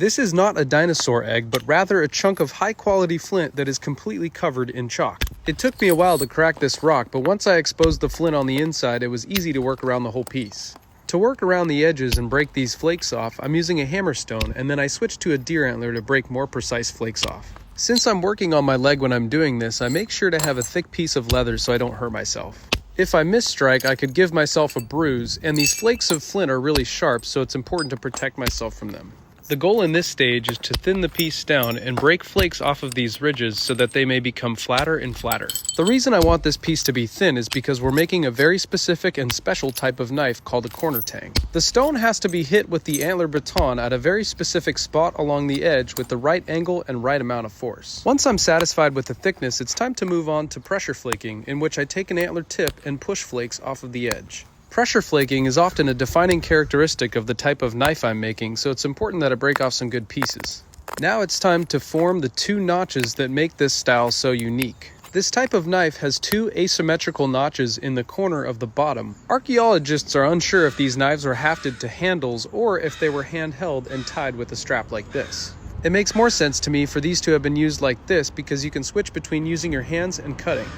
This is not a dinosaur egg, but rather a chunk of high-quality flint that is completely covered in chalk. It took me a while to crack this rock, but once I exposed the flint on the inside, it was easy to work around the whole piece. To work around the edges and break these flakes off, I'm using a hammerstone, and then I switched to a deer antler to break more precise flakes off. Since I'm working on my leg when I'm doing this, I make sure to have a thick piece of leather so I don't hurt myself. If I misstrike, I could give myself a bruise, and these flakes of flint are really sharp, so it's important to protect myself from them. The goal in this stage is to thin the piece down and break flakes off of these ridges so that they may become flatter and flatter. The reason I want this piece to be thin is because we're making a very specific and special type of knife called a corner tang. The stone has to be hit with the antler baton at a very specific spot along the edge with the right angle and right amount of force. Once I'm satisfied with the thickness, it's time to move on to pressure flaking, in which I take an antler tip and push flakes off of the edge. Pressure flaking is often a defining characteristic of the type of knife I'm making, so it's important that I break off some good pieces. Now it's time to form the two notches that make this style so unique. This type of knife has two asymmetrical notches in the corner of the bottom. Archaeologists are unsure if these knives were hafted to handles or if they were handheld and tied with a strap like this. It makes more sense to me for these to have been used like this because you can switch between using your hands and cutting.